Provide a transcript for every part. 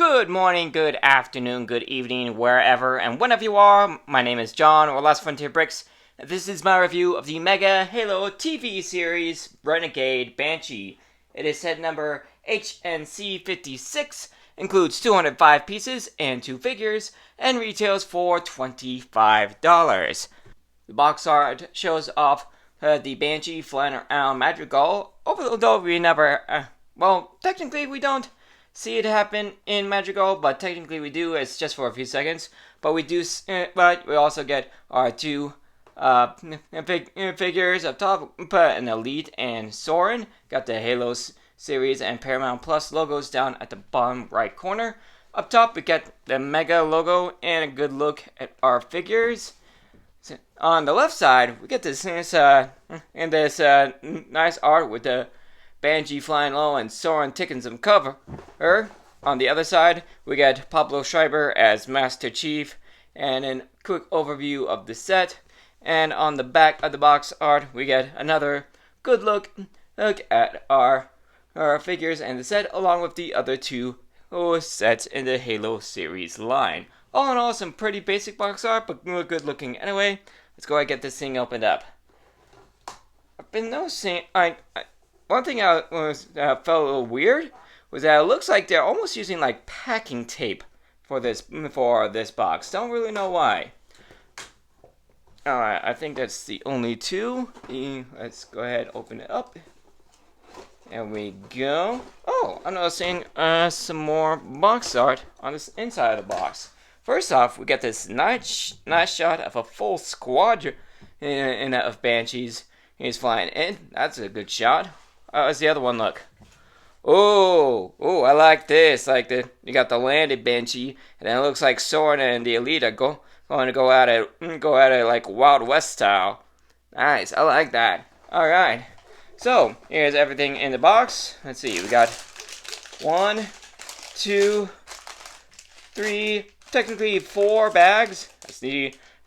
Good morning, good afternoon, good evening, wherever and whenever you are. My name is John, or Last Frontier Bricks. This is my review of the Mega Halo TV series, Renegade Banshee. It is set number HNC56, includes 205 pieces and 2 figures, and retails for $25. The box art shows off the Banshee flying around Madrigal, although we never, technically we don't see it happen in Madrigal, but technically we do. It's just for a few seconds, but we do. But we also get our two figures up top, an Elite and Soren. Got the Halo series and Paramount Plus logos down at the bottom right corner. Up top, we get the Mega logo and a good look at our figures. So on the left side, we get this nice art with the Banshee flying low and Soren taking some cover. On the other side, we get Pablo Schreiber as Master Chief, and a quick overview of the set. And on the back of the box art, we get another good look at our figures and the set, along with the other two sets in the Halo series line. All in all, some pretty basic box art, but good looking anyway. Let's go ahead and get this thing opened up. I've been noticing, one thing I felt a little weird was that it looks like they're almost using like packing tape for this box. Don't really know why. Alright, I think that's the only two. Let's go ahead and open it up. There we go. Oh, I'm noticing some more box art on this inside of the box. First off, we get this nice shot of a full squadron of Banshees. He's flying in. That's a good shot. How's the other one look? Oh, I like this. You got the landed Banshee, and then it looks like Soren and the Elite are going to go at it like Wild West style. Nice, I like that. All right, so here's everything in the box. Let's see, we got 1, 2, 3, technically 4 bags.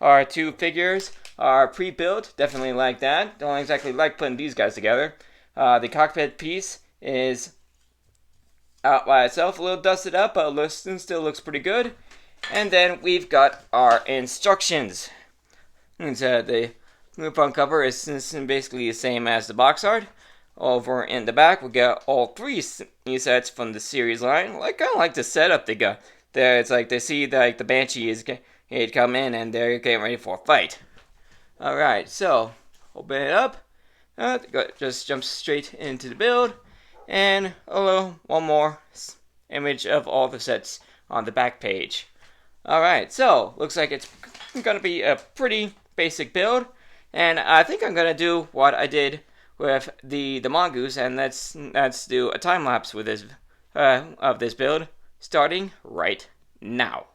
Our 2 figures are pre-built. Definitely like that. Don't exactly like putting these guys together. The cockpit piece is out by itself, a little dusted up, but still looks pretty good. And then we've got our instructions. And the front cover is basically the same as the box art. Over in the back, we got all 3 sets from the series line. I kind of like the setup they got there. It's like they see the Banshee is come in and they're getting ready for a fight. All right, so open it up. Just jump straight into the build, and one more image of all the sets on the back page. Alright, so looks like it's going to be a pretty basic build, and I think I'm going to do what I did with the Mongoose, and let's do a time lapse with this of this build, starting right now.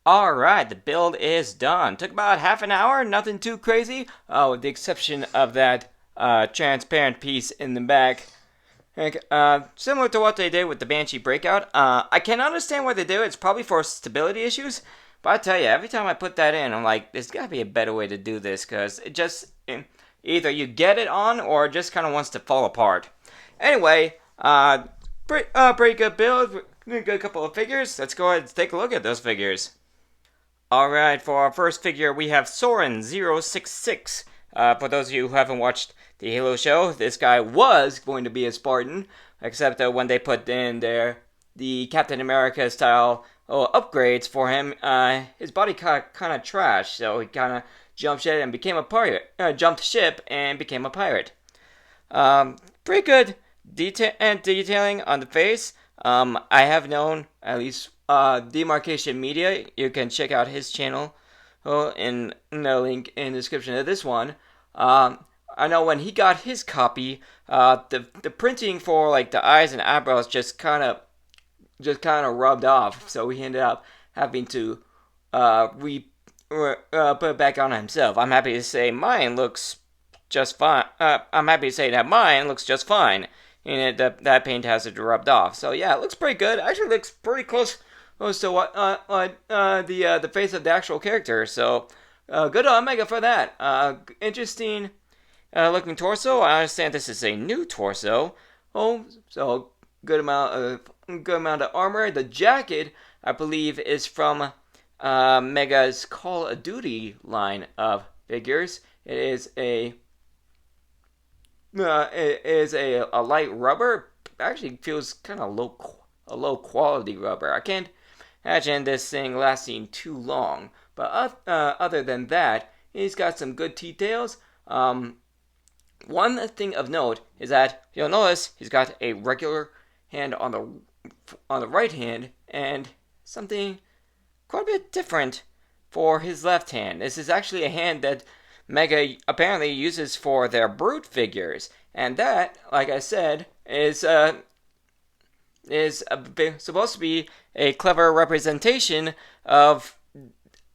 Alright, the build is done. Took about half an hour, nothing too crazy, with the exception of that transparent piece in the back. Similar to what they did with the Banshee Breakout. I can understand why they do it. It's probably for stability issues. But I tell you, every time I put that in, I'm like, there's got to be a better way to do this, because it just, either you get it on, or it just kind of wants to fall apart. Anyway, pretty good build, good couple of figures. Let's go ahead and take a look at those figures. Alright, for our first figure, we have Soren 066. For those of you who haven't watched the Halo show, this guy was going to be a Spartan, except that when they put in the Captain America style upgrades for him, his body got kind of trash, so he kind of jumped ship and became a pirate. Pretty good detailing on the face. I have known, at least Demarcation Media, you can check out his channel in the link in the description of this one. I know when he got his copy, the printing for like the eyes and eyebrows just kind of just kind of rubbed off. So he ended up having to put it back on himself. I'm happy to say mine looks just fine. I'm happy to say that mine looks just fine. And that paint hasn't rubbed off. So yeah, it looks pretty good. Actually, looks pretty close to what the face of the actual character. So good on Omega for that. Interesting looking torso. I understand this is a new torso. Oh, so good amount of armor. The jacket, I believe, is from Mega's Call of Duty line of figures. It is a light rubber. Actually, feels kind of low quality rubber. I can't imagine this thing lasting too long. But other than that, he's got some good details. One thing of note is that you'll notice he's got a regular hand on the right hand and something quite a bit different for his left hand. This is actually a hand that Mega apparently uses for their brute figures, and that, like I said, is supposed to be a clever representation of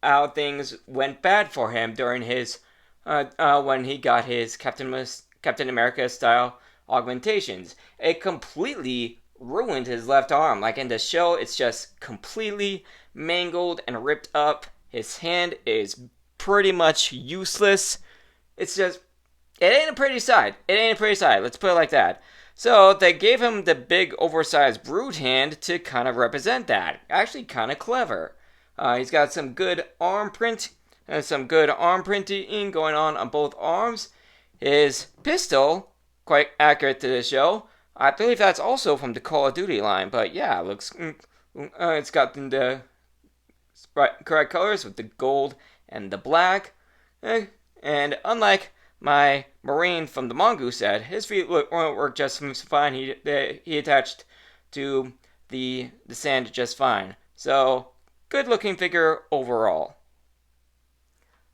how things went bad for him during his when he got his Captain America style augmentations. It completely ruined his left arm. Like in the show, it's just completely mangled and ripped up. His hand is pretty much useless. It's just, it ain't a pretty sight. It ain't a pretty sight. Let's put it like that. So they gave him the big oversized brute hand to kind of represent that. Actually, kind of clever. He's got some good arm print and some good arm printing going on both arms. His pistol, quite accurate to the show. I believe that's also from the Call of Duty line, but yeah, it looks. It's got the correct colors with the gold and the black. And unlike my Marine from the Mongoose set, his feet work just fine. He attached to the sand just fine. So, good looking figure overall.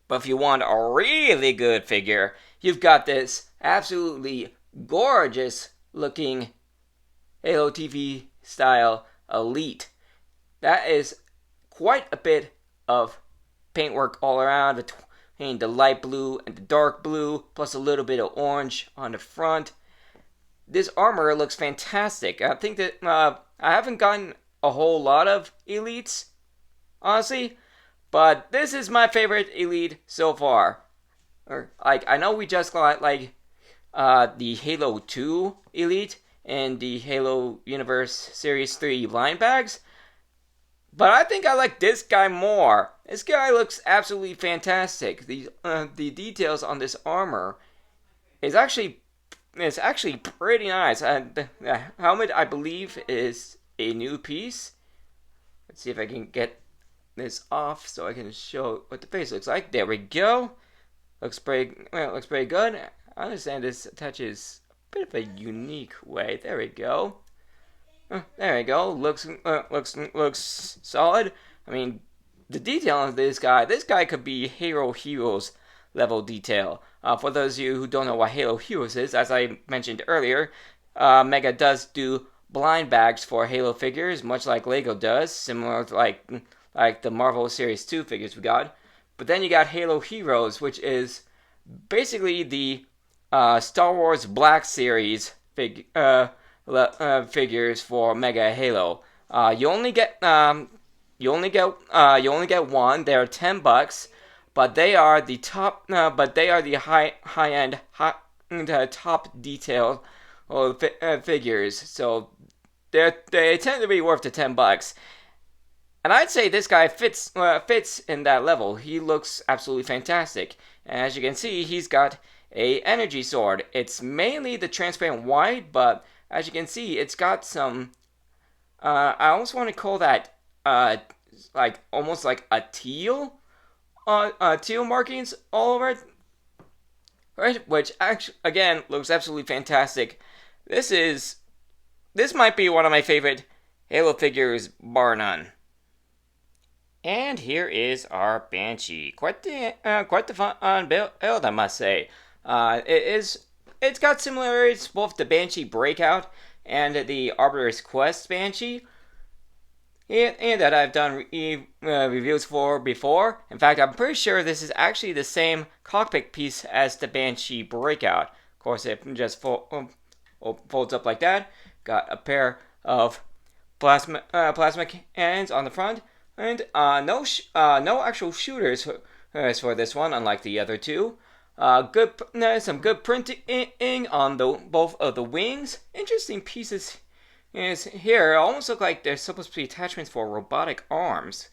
But if you want a really good figure, you've got this absolutely gorgeous looking Halo TV style Elite. That is quite a bit of paintwork all around between the light blue and the dark blue, plus a little bit of orange on the front. This armor looks fantastic. I think that I haven't gotten a whole lot of Elites, honestly, but this is my favorite Elite so far. I know we just got the Halo 2 Elite and the Halo Universe Series 3 line bags, but I think I like this guy more. This guy looks absolutely fantastic. The details on this armor is actually pretty nice. The helmet, I believe, is a new piece. Let's see if I can get this off so I can show what the face looks like. There we go. Looks pretty good. I understand this attaches a bit of a unique way. There we go. There we go. Looks solid. I mean, the detail on this guy could be Halo Heroes level detail. For those of you who don't know what Halo Heroes is, as I mentioned earlier, Mega does do blind bags for Halo figures, much like Lego does, similar to like the Marvel Series 2 figures we got. But then you got Halo Heroes, which is basically the Star Wars Black Series figures for Mega Halo. You only get one. They're $10, but they are the top. But they are the high end, top detail figures. So they tend to be worth the $10. And I'd say this guy fits in that level. He looks absolutely fantastic. And as you can see, he's got a energy sword. It's mainly the transparent white, but as you can see, it's got some. I almost want to call that almost like a teal markings all over it, right? Which actually, again, looks absolutely fantastic. This might be one of my favorite Halo figures, bar none. And here is our Banshee. Quite the fun build, I must say. It's got similarities both the Banshee Breakout and the Arbiter's Quest Banshee. and that I've done reviews for before. In fact, I'm pretty sure this is actually the same cockpit piece as the Banshee Breakout. Of course, it just folds up like that. Got a pair of plasma cannons on the front, and no actual shooters for this one, unlike the other two. Some good printing on both of the wings. Interesting pieces is here. It almost look like they're supposed to be attachments for robotic arms.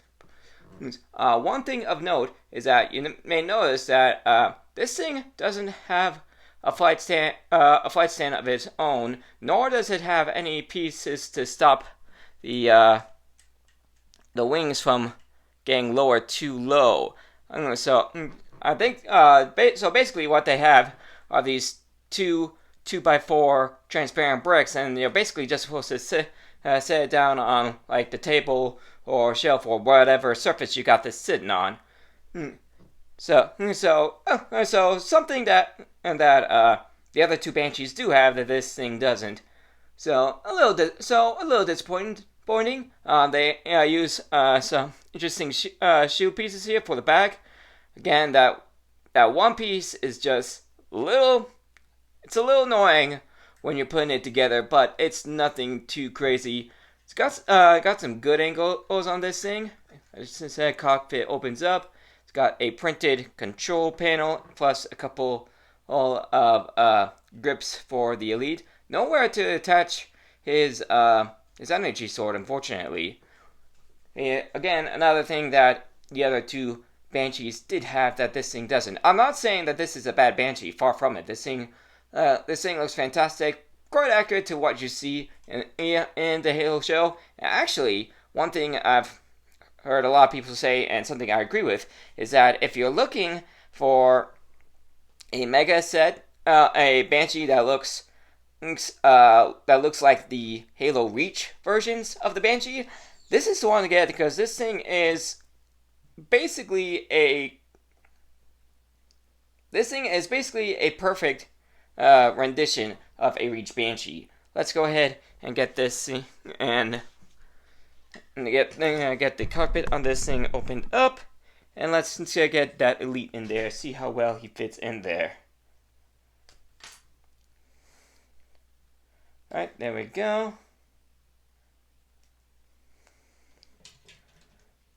One thing of note is that you may notice that this thing doesn't have a flight stand of its own, nor does it have any pieces to stop the wings from getting lowered too low. So I think so. Basically, what they have are these two 2x4 transparent bricks, and you're basically just supposed to set it down on like the table or shelf or whatever surface you got this sitting on. So something that the other two Banshees do have that this thing doesn't. So a little disappointing. They use some interesting shoe pieces here for the back. Again, that one piece is just it's a little annoying when you're putting it together, but it's nothing too crazy. It's got some good angles on this thing. As I said, cockpit opens up. It's got a printed control panel plus a couple of grips for the Elite. Nowhere to attach his energy sword, unfortunately. Again, another thing that the other two Banshees did have that this thing doesn't. I'm not saying that this is a bad Banshee. Far from it. This thing looks fantastic. Quite accurate to what you see in the Halo show. Actually, one thing I've heard a lot of people say, and something I agree with, is that if you're looking for a mega set, a Banshee that looks like the Halo Reach versions of the Banshee, this is the one to get, because this thing is basically a perfect rendition of a Reach Banshee. Let's go ahead and get this and get the cockpit on this thing opened up, and let's get that Elite in there. See how well he fits in there. Alright, there we go.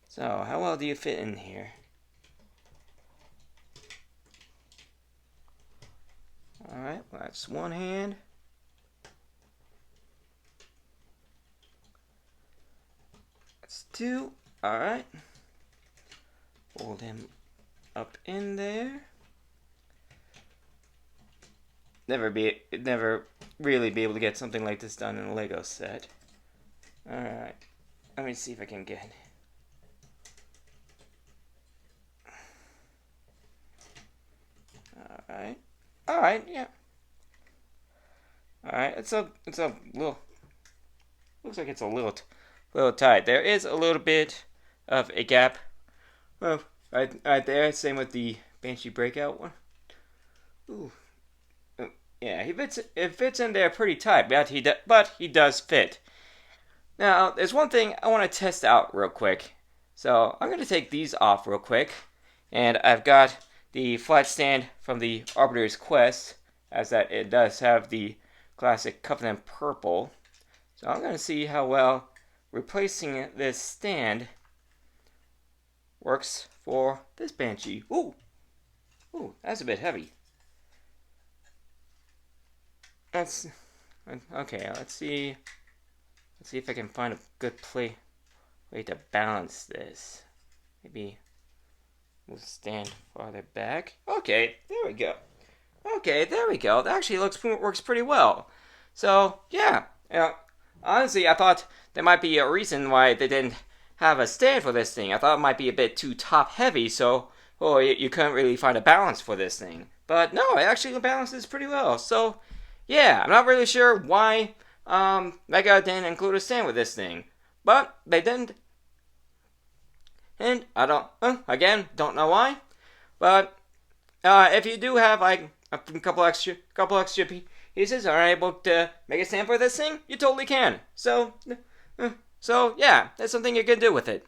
So, how well do you fit in here? Alright, well, that's one hand. That's two. Alright. Hold him up in there. Never really be able to get something like this done in a Lego set. Alright. Let me see if I can get... Alright, yeah. Alright, it's a little... Looks like it's a little tight. There is a little bit of a gap. Well, right there. Same with the Banshee Breakout one. Ooh. Yeah, it fits in there pretty tight, but he does fit. Now, there's one thing I want to test out real quick. So, I'm going to take these off real quick. And I've got the flight stand from the Arbiter's Quest, as that it does have the classic Covenant Purple. So I'm going to see how well replacing this stand works for this Banshee. Ooh, that's a bit heavy. That's okay. Let's see if I can find a good way to balance this. Maybe we'll stand farther back. Okay, there we go. That actually works pretty well. So yeah, honestly, I thought there might be a reason why they didn't have a stand for this thing. I thought it might be a bit too top heavy, so you couldn't really find a balance for this thing. But no, it actually balances pretty well. So yeah, I'm not really sure why Mega didn't include a stand with this thing, but they didn't. And I don't know why. But if you do have like a couple extra pieces, are able to make a stand for this thing, you totally can. So So yeah, that's something you can do with it.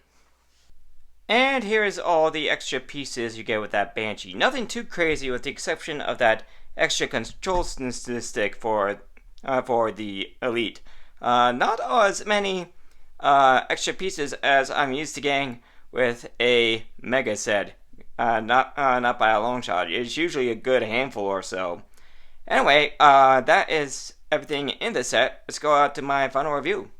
And here is all the extra pieces you get with that Banshee. Nothing too crazy with the exception of that extra control stick for the Elite. Not as many extra pieces as I'm used to getting with a Mega set. Not by a long shot. It's usually a good handful or so. Anyway, that is everything in the set. Let's go out to my final review.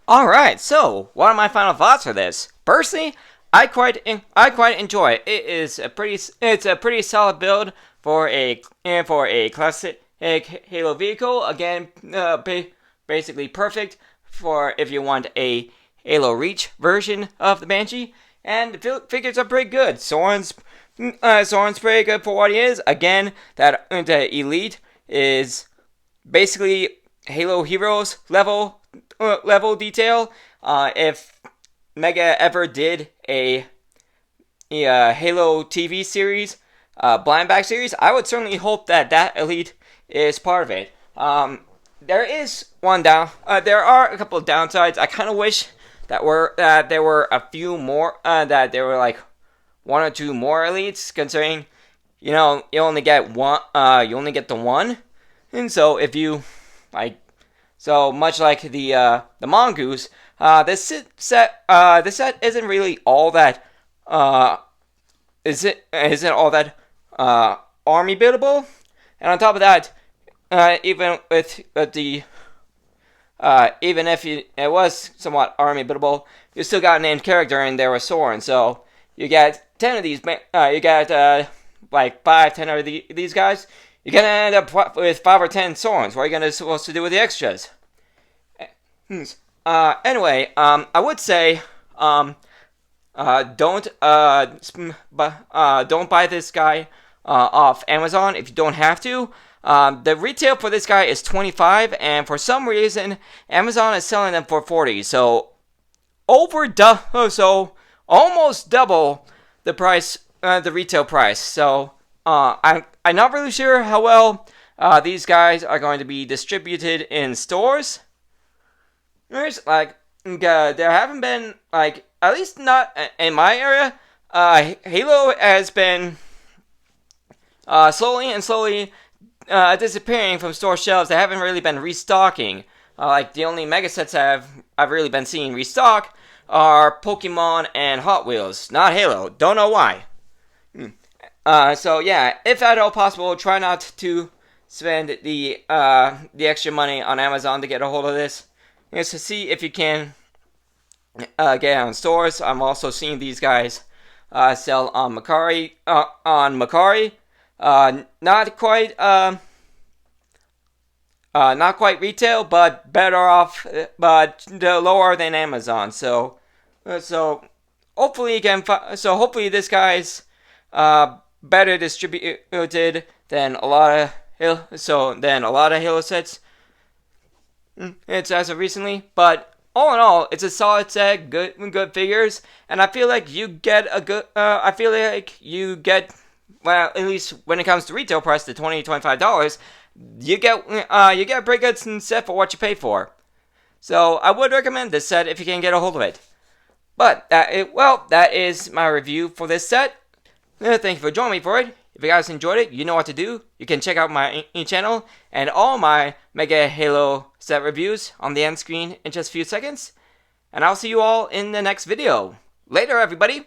Alright, so what are my final thoughts for this? Personally, I quite enjoy it. It's a pretty solid build for a classic Halo vehicle. Again, basically perfect for if you want a Halo Reach version of the Banshee. And the figures are pretty good. Soren's pretty good for what he is. Again, that the Elite is basically Halo Heroes level detail. If Mega ever did a Halo TV series, blind bag series, I would certainly hope that Elite is part of it. There is one there are a couple of downsides. I kind of wish that there were a few more, that there were like one or two more Elites, considering you only get one, you only get the one, and so if you so much like the Mongoose, this set isn't really all that isn't all that army buildable, and on top of that, even with the even if it was somewhat army buildable, you still got a named character and there was Soren, so you get 10 of these. You get like 5, 10 of these guys. You're gonna end up with 5 or 10 Sorens. What are you supposed to do with the extras? Anyway, I would say don't buy this guy off Amazon if you don't have to. The retail for this guy is $25, and for some reason Amazon is selling them for $40. So almost double the price, the retail price. So I'm not really sure how well these guys are going to be distributed in stores. There haven't been, like, at least not in my area. Halo has been slowly disappearing from store shelves. They haven't really been restocking. Like, the only mega sets I've really been seeing restock are Pokemon and Hot Wheels, not Halo. Don't know why. So yeah, if at all possible, try not to spend the extra money on Amazon to get a hold of this. Just to see if you can get it on stores. I'm also seeing these guys sell on Mercari. Not quite retail, but better off, but lower than Amazon. So hopefully this guy's better distributed than a lot of Halo sets. It's as of recently, but all in all, it's a solid set, good figures, and I feel like you get a good. Well, at least when it comes to retail price, the $20-$25, you get a pretty good set for what you pay for. So I would recommend this set if you can get a hold of it. But that is my review for this set. Thank you for joining me for it. If you guys enjoyed it, you know what to do. You can check out my channel and all my Mega Halo set reviews on the end screen in just a few seconds. And I'll see you all in the next video. Later, everybody!